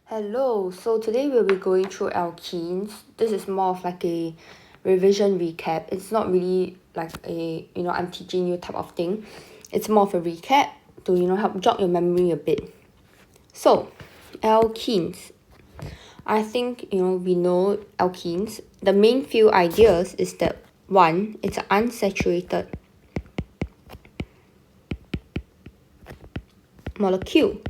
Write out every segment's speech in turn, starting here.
Hello, so today we'll be going through alkenes. This is more of like a revision recap. It's not really like I'm teaching you type of thing. It's more of a recap to, help jog your memory a bit. So, alkenes. I think, we know alkenes. The main few ideas is that one, it's an unsaturated molecule.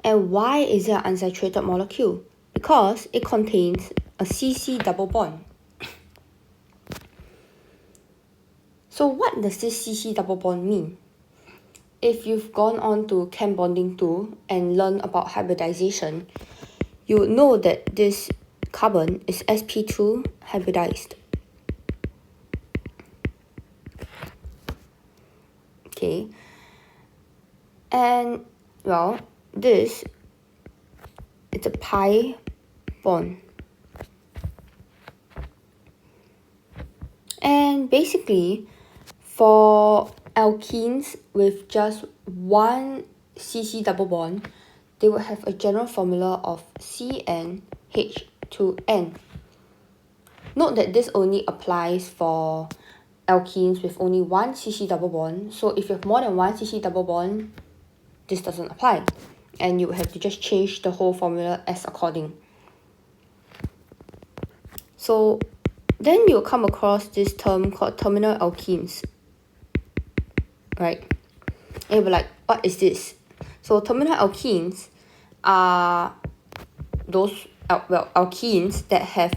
And why is it an unsaturated molecule? Because it contains a CC double bond. So what does this CC double bond mean? If you've gone on to Chem Bonding 2 and learned about hybridization, you would know that this carbon is sp2 hybridized. Okay. And, well, this, it's a pi bond. And basically, for alkenes with just one CC double bond, they will have a general formula of CnH2n. Note that this only applies for alkenes with only one CC double bond. So if you have more than one CC double bond, this doesn't apply. And you have to just change the whole formula as according. So then you'll come across this term called terminal alkenes. Right? And you'll be like, what is this? So terminal alkenes are those alkenes that have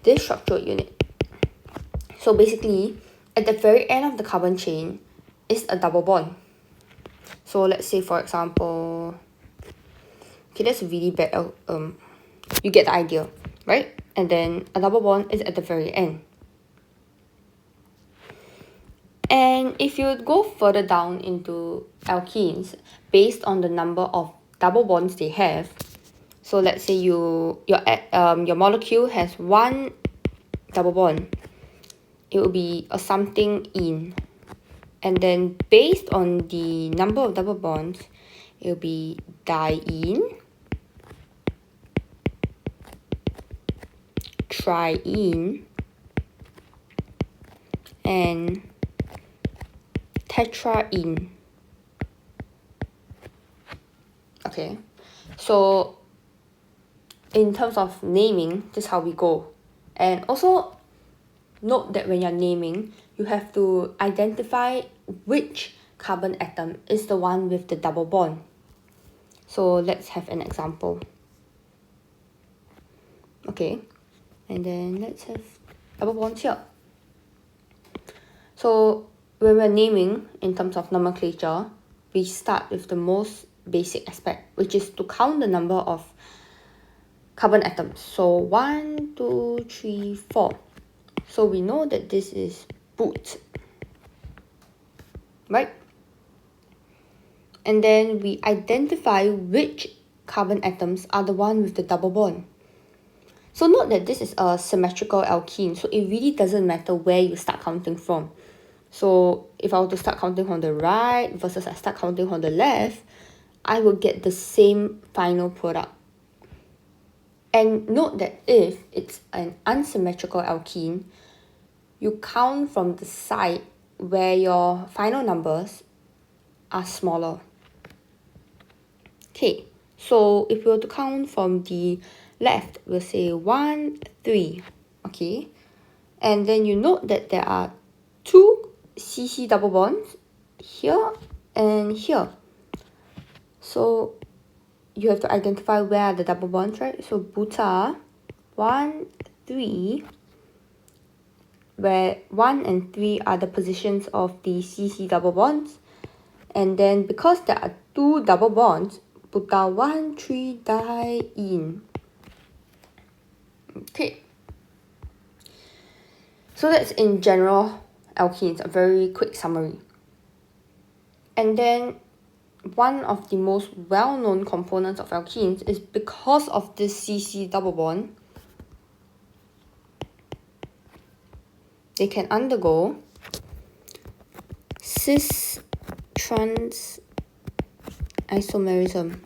this structural unit. So basically, at the very end of the carbon chain is a double bond. So let's say, for example, okay, that's really bad. You get the idea, right? And then a double bond is at the very end. And if you go further down into alkenes, based on the number of double bonds they have, so let's say your molecule has one double bond, it will be a something ene. And then based on the number of double bonds, it will be diene, triene, and tetraene. Okay, so in terms of naming, this is how we go. And also note that when you're naming, you have to identify which carbon atom is the one with the double bond. So let's have an example. Okay, and then let's have double bonds here. So when we're naming in terms of nomenclature, we start with the most basic aspect, which is to count the number of carbon atoms. So 1, 2, 3, 4. So we know that this is boot, right? And then we identify which carbon atoms are the one with the double bond. So note that this is a symmetrical alkene, so it really doesn't matter where you start counting from. So if I were to start counting from the right versus I start counting from the left, I will get the same final product. And note that if it's an unsymmetrical alkene, you count from the side where your final numbers are smaller. Okay, so if we were to count from the left, we'll say 1, 3, okay? And then you note that there are 2 CC double bonds here and here. So you have to identify where are the double bonds, right? So buta 1, 3, where 1 and 3 are the positions of the CC double bonds. And then because there are 2 double bonds, buta 1, 3 diene. Okay. So that's in general alkenes, a very quick summary. And then one of the most well-known components of alkenes is because of this CC double bond, they can undergo cis-trans isomerism.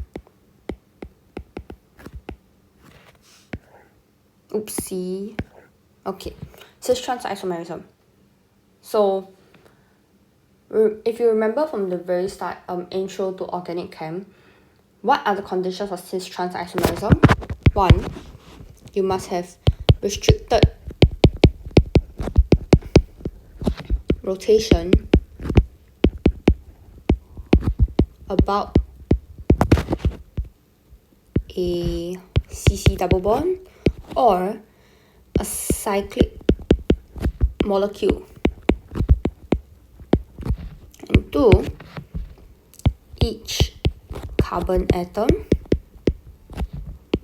Oopsie. Okay, cis-trans isomerism. So if you remember from the very start, intro to organic chem, what are the conditions of cis-trans isomerism? 1, you must have restricted rotation about a CC double bond or a cyclic molecule. And 2, each carbon atom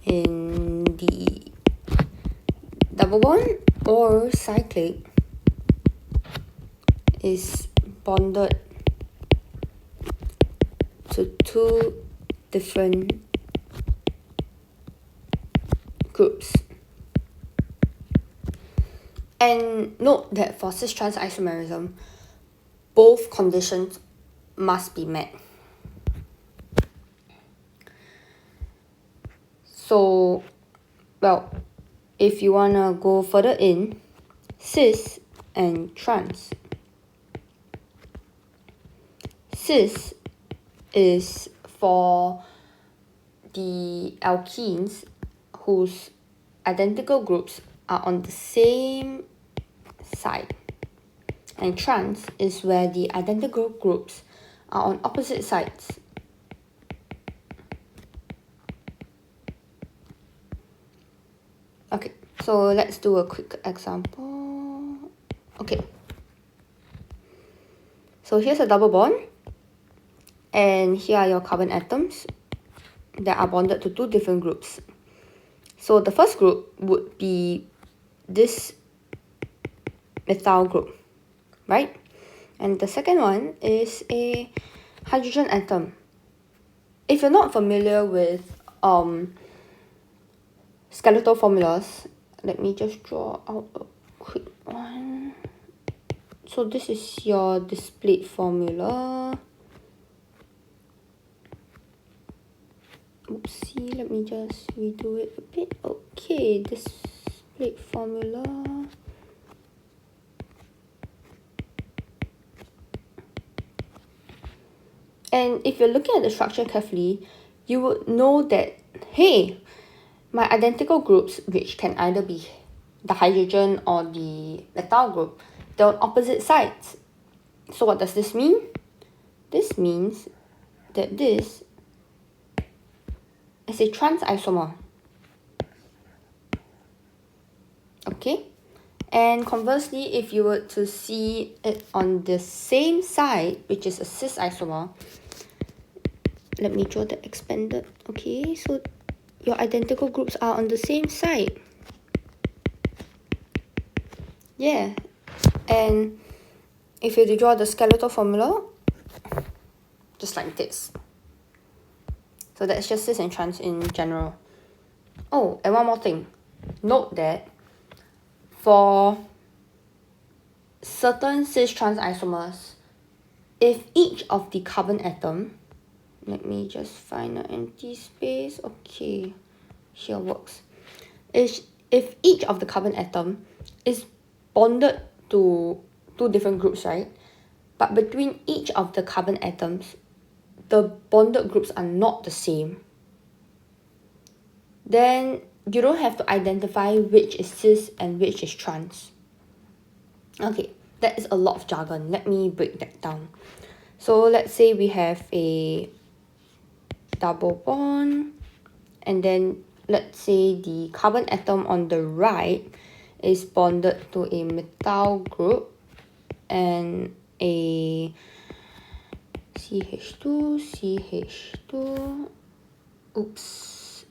in the double bond or cyclic is bonded to 2 different groups. And note that for cis-trans isomerism, both conditions must be met. So, well, if you wanna go further in, cis and trans. Cis is for the alkenes whose identical groups are on the same side. And trans is where the identical groups are on opposite sides. Okay, so let's do a quick example. Okay. So here's a double bond. And here are your carbon atoms that are bonded to 2 different groups. So the first group would be this methyl group, right? And the second one is a hydrogen atom. If you're not familiar with skeletal formulas, let me just draw out a quick one. So this is your displayed formula. Oopsie, let me just redo it a bit. Okay, displayed formula. And if you're looking at the structure carefully, you would know that, hey, my identical groups, which can either be the hydrogen or the methyl group, they're on opposite sides. So what does this mean? This means that this is a trans isomer. Okay? And conversely, if you were to see it on the same side, which is a cis isomer, let me draw the expanded. Okay, so your identical groups are on the same side. Yeah. And if you draw the skeletal formula, just like this. So that's just cis and trans in general. Oh, and one more thing. Note that for certain cis-trans isomers, if each of the carbon atom, let me just find an empty space. Okay, here works. If each of the carbon atom is bonded to 2 different groups, right? But between each of the carbon atoms, the bonded groups are not the same, then you don't have to identify which is cis and which is trans. Okay, that is a lot of jargon. Let me break that down. So let's say we have a double bond, and then let's say the carbon atom on the right is bonded to a methyl group and a CH2, CH2, oops,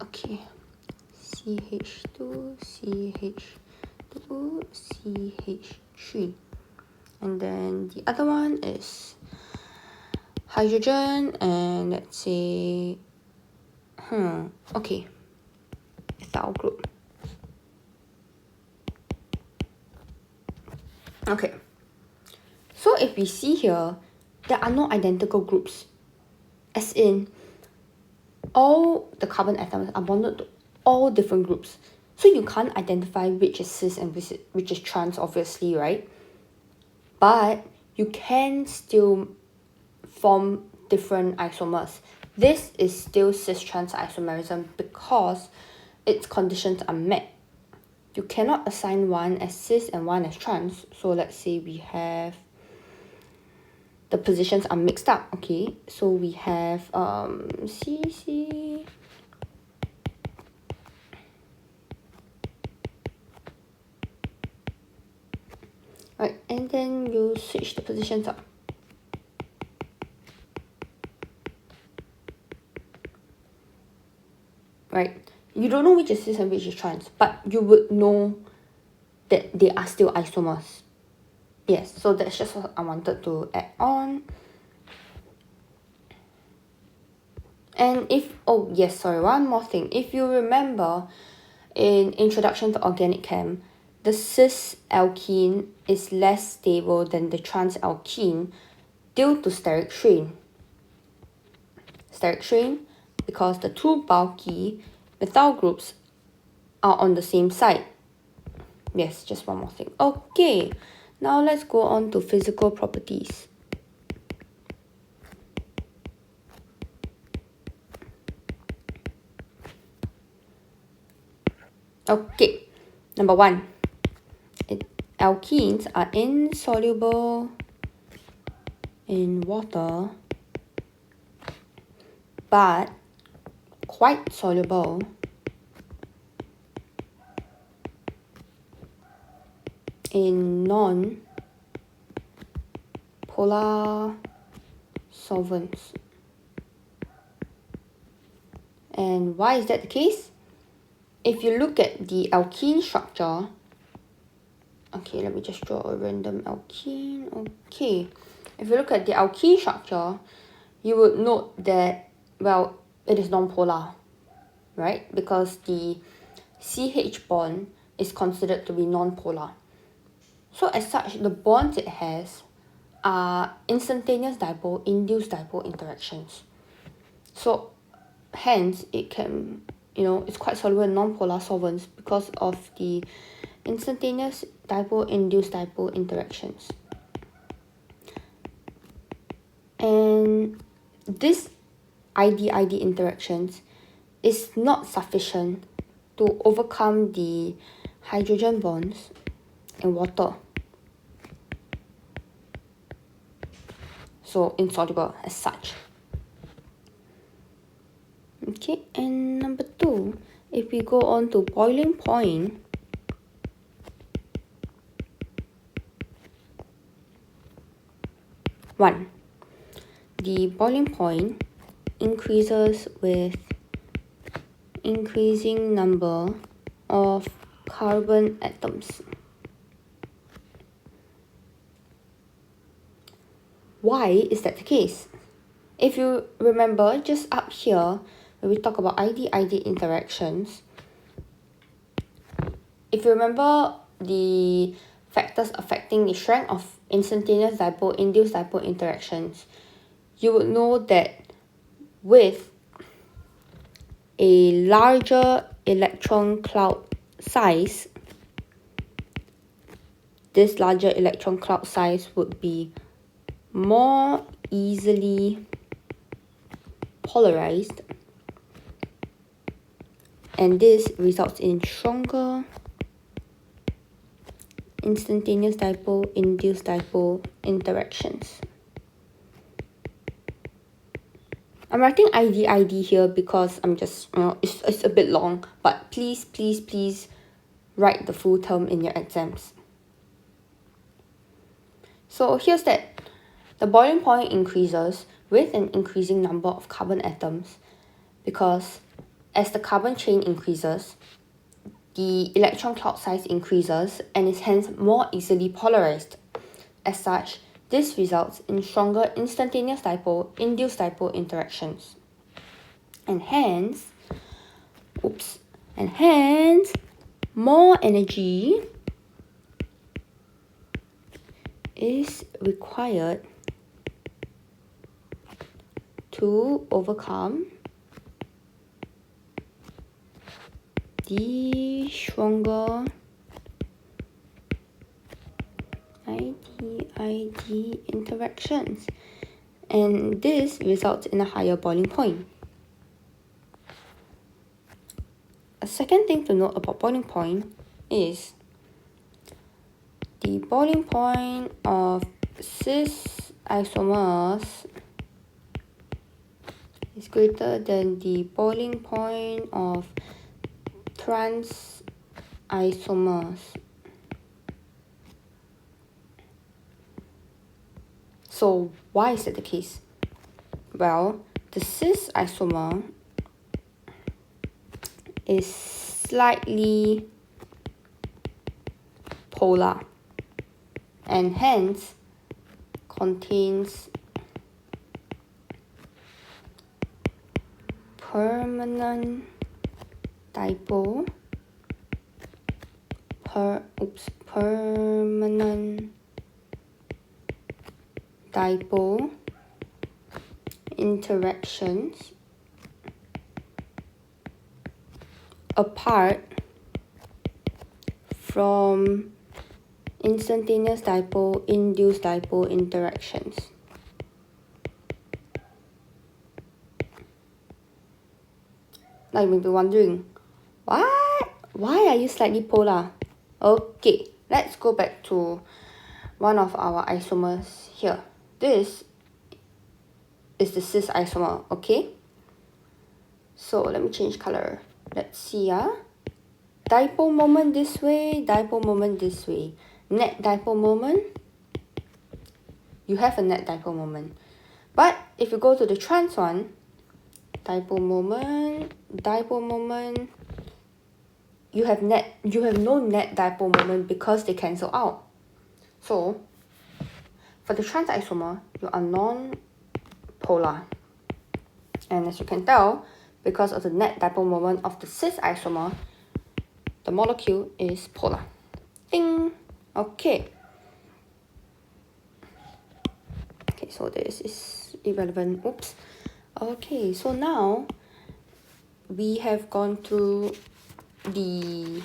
okay, CH2, CH2, CH3, and then the other one is hydrogen, and let's say, okay, methyl group. Okay, so if we see here, there are no identical groups, as in all the carbon atoms are bonded to all different groups. So you can't identify which is cis and which is trans, obviously, right? But you can still form different isomers. This is still cis-trans isomerism because its conditions are met. You cannot assign one as cis and one as trans. So let's say we have the positions are mixed up, okay? So we have CC. Right, and then you switch the positions up. Right, you don't know which is cis and which is trans, but you would know that they are still isomers. Yes, so that's just what I wanted to add on. And one more thing. If you remember in Introduction to Organic Chem, the cis alkene is less stable than the trans alkene due to steric strain. Steric strain because the two bulky methyl groups are on the same side. Yes, just one more thing. Okay, now let's go on to physical properties. Okay, number 1. Alkenes are insoluble in water but quite soluble in non-polar solvents. And why is that the case? If you look at the alkene structure, okay, let me just draw a random alkene. Okay, if you look at the alkene structure, you would note that, well, it is non-polar, right? Because the CH bond is considered to be non-polar. So as such, the bonds it has are instantaneous dipole, induced dipole interactions. So hence, it can, it's quite soluble in non-polar solvents because of the instantaneous dipole, induced dipole interactions. And this ID-ID interactions is not sufficient to overcome the hydrogen bonds in water. So insoluble as such. Okay, and number 2, if we go on to boiling point, the boiling point increases with increasing number of carbon atoms. Why is that the case? If you remember, just up here, when we talk about ID-ID interactions, if you remember the factors affecting the strength of instantaneous dipole, induced dipole interactions, you would know that with a larger electron cloud size, this larger electron cloud size would be more easily polarized, and this results in stronger instantaneous dipole, induced dipole interactions. I'm writing ID here because I'm just, it's a bit long, but please write the full term in your exams. So here's that. The boiling point increases with an increasing number of carbon atoms because as the carbon chain increases, the electron cloud size increases and is hence more easily polarized. As such, this results in stronger instantaneous dipole, induced dipole interactions. And hence, more energy is required to overcome ID stronger, ID interactions, and this results in a higher boiling point. A second thing to note about boiling point is the boiling point of cis isomers is greater than the boiling point of trans isomers. So why is that the case? Well, the cis isomer is slightly polar and hence contains permanent dipole interactions apart from instantaneous dipole induced dipole interactions. Now you may be wondering, what? Why are you slightly polar? Okay, let's go back to one of our isomers here. This is the cis isomer, okay? So let me change color. Let's see, dipole moment this way, dipole moment this way. Net dipole moment, you have a net dipole moment. But if you go to the trans one, dipole moment, you have no net dipole moment because they cancel out. So for the trans isomer, you are non-polar. And as you can tell, because of the net dipole moment of the cis isomer, the molecule is polar. Ding! Okay. Okay, so this is irrelevant. Oops. Okay, so now we have gone through the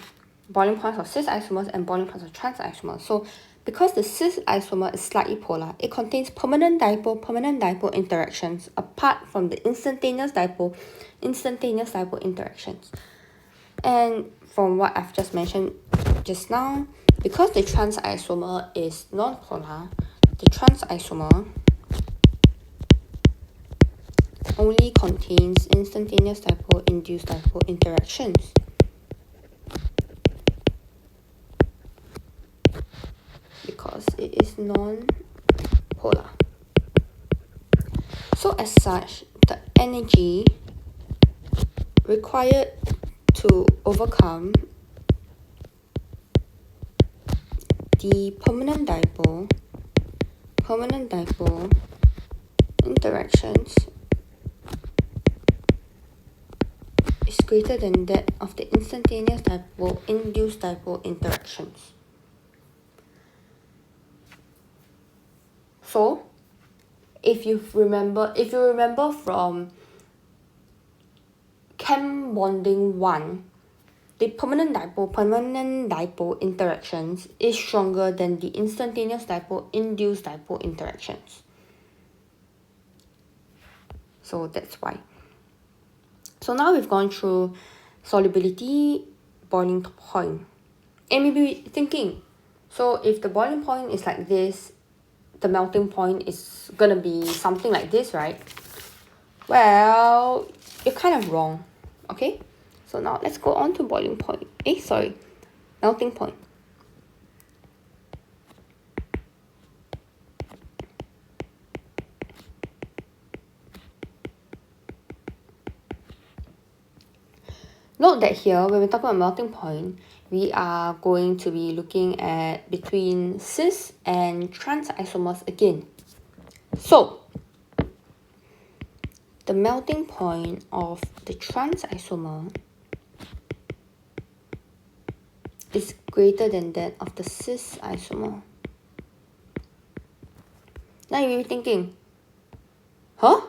boiling points of cis isomers and boiling points of trans isomers. So because the cis isomer is slightly polar, it contains permanent dipole interactions apart from the instantaneous dipole interactions. And from what I've just mentioned just now, because the trans isomer is non-polar, the trans isomer only contains instantaneous dipole induced dipole interactions. Because it is non-polar. So as such, the energy required to overcome the permanent dipole interactions is greater than that of the instantaneous dipole induced dipole interactions. So if you remember from chem bonding 1, the permanent dipole interactions is stronger than the instantaneous dipole induced dipole interactions. So that's why. So now we've gone through solubility, boiling point. And maybe thinking, so if the boiling point is like this, the melting point is gonna be something like this, right? Well, you're kind of wrong, okay? So now let's go on to boiling point. Melting point. Note that here, when we're talking about melting point, we are going to be looking at between cis and trans isomers again. So, the melting point of the trans isomer is greater than that of the cis isomer. Now you may be thinking, huh?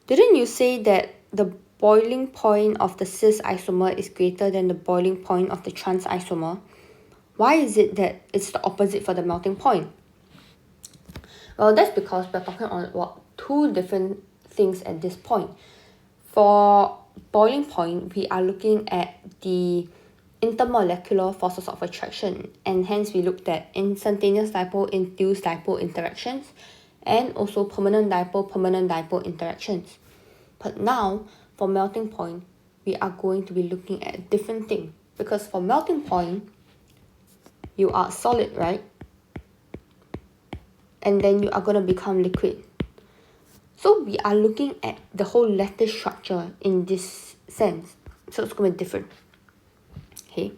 Didn't you say that the boiling point of the cis isomer is greater than the boiling point of the trans isomer, why is it that it's the opposite for the melting point? Well, that's because we're talking about two different things at this point. For boiling point, we are looking at the intermolecular forces of attraction, and hence we looked at instantaneous dipole-induced dipole interactions and also permanent dipole interactions. But now, for melting point, we are going to be looking at a different thing, because for melting point, you are solid, right? And then you are going to become liquid. So we are looking at the whole lattice structure in this sense. So it's going to be different. Okay.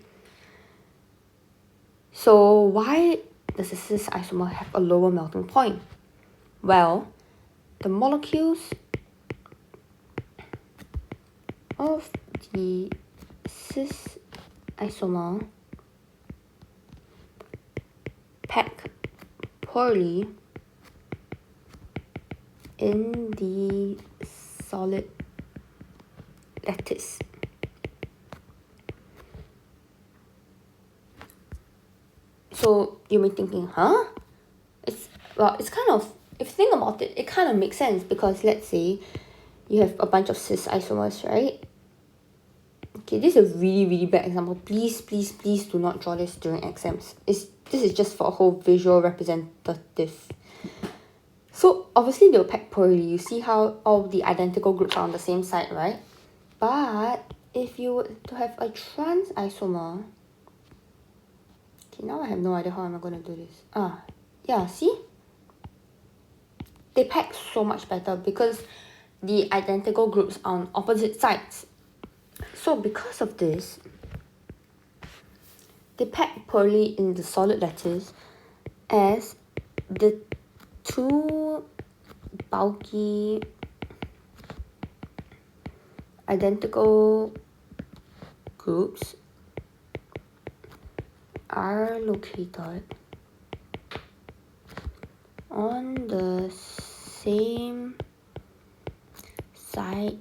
So why does the cis isomer have a lower melting point? Well, the molecules of the cis isomer pack poorly in the solid lattice. So you may be thinking, it's kind of, if you think about it, it kind of makes sense, because let's say you have a bunch of cis isomers, right? Okay, this is a really, really bad example. Please do not draw this during exams. This is just for a whole visual representative. So obviously they'll pack poorly. You see how all the identical groups are on the same side, right? But if you were to have a trans isomer, okay, now I have no idea how am I going to do this. Yeah, see? They pack so much better because the identical groups are on opposite sides. So because of this, they pack poorly in the solid lattice as the two bulky identical groups are located on the same side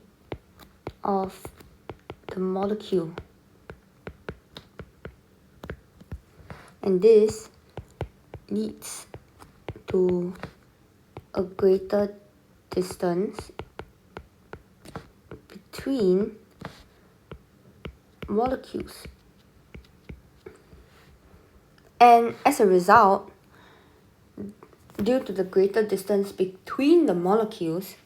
of the molecule, and this leads to a greater distance between molecules, and as a result, due to the greater distance between the molecules,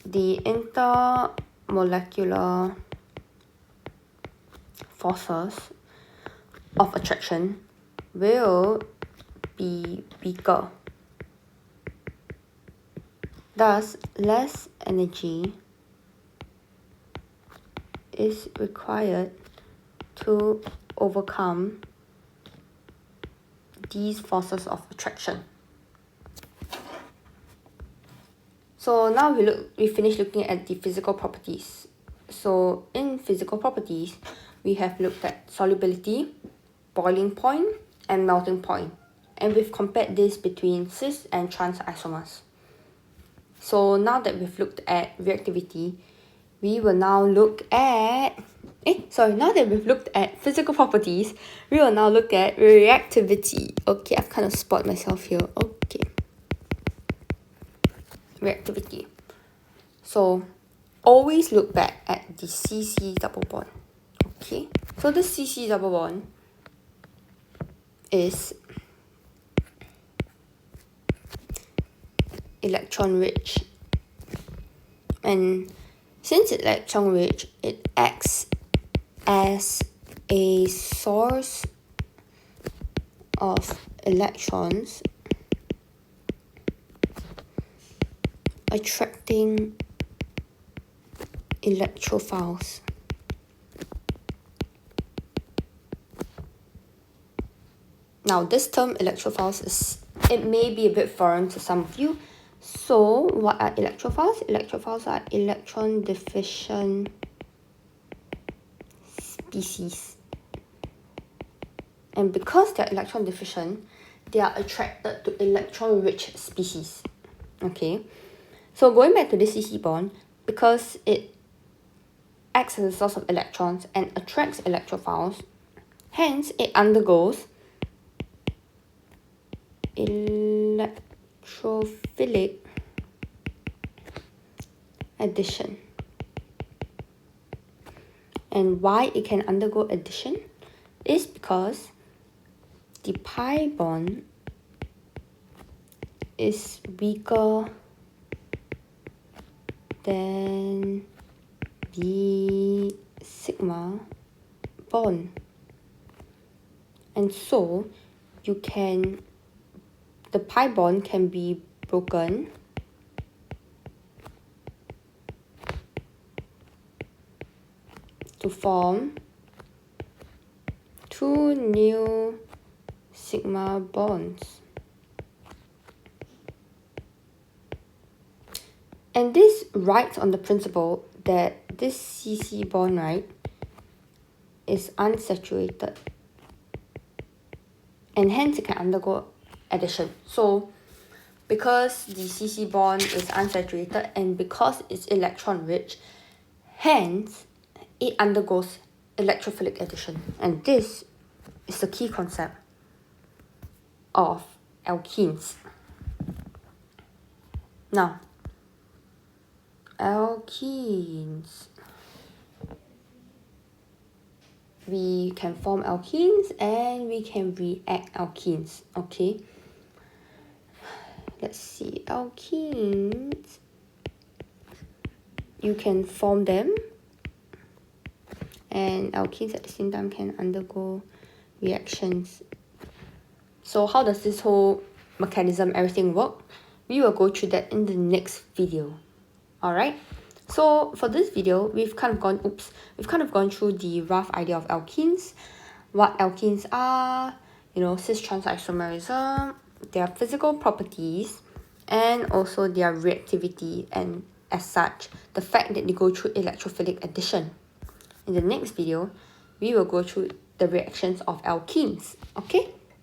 the intermolecular forces of attraction will be weaker. Thus, less energy is required to overcome these forces of attraction. So now we finish looking at the physical properties. So in physical properties, we have looked at solubility, boiling point, and melting point. And we've compared this between cis and trans isomers. So now that we've looked at reactivity, we will now look at now that we've looked at physical properties, we will now look at reactivity. Okay, I've kind of spoiled myself here. Okay. Reactivity. So always look back at the CC double bond. Okay, so the CC double bond is electron rich, and since it's electron rich, it acts as a source of electrons attracting electrophiles. Now this term electrophiles it may be a bit foreign to some of you. So what are electrophiles? Electrophiles are electron deficient species. And because they're electron deficient, they are attracted to electron rich species. Okay. So going back to the CC bond, because it acts as a source of electrons and attracts electrophiles. Hence, it undergoes electrophilic addition. And why it can undergo addition is because the pi bond is weaker than the sigma bond. And so the pi bond can be broken to form two new sigma bonds. And this rides on the principle that this CC bond, right, is unsaturated. And hence it can undergo addition. So because the CC bond is unsaturated and because it's electron rich, hence it undergoes electrophilic addition. And this is the key concept of alkenes. Now, alkenes. We can form alkenes and we can react alkenes. Okay. Let's see. Alkenes. You can form them. And alkenes at the same time can undergo reactions. So how does this whole mechanism, everything work? We will go through that in the next video. Alright? So for this video, we've kind of gone through the rough idea of alkenes, what alkenes are, cis-trans isomerism, their physical properties, and also their reactivity, and as such, the fact that they go through electrophilic addition. In the next video, we will go through the reactions of alkenes. Okay?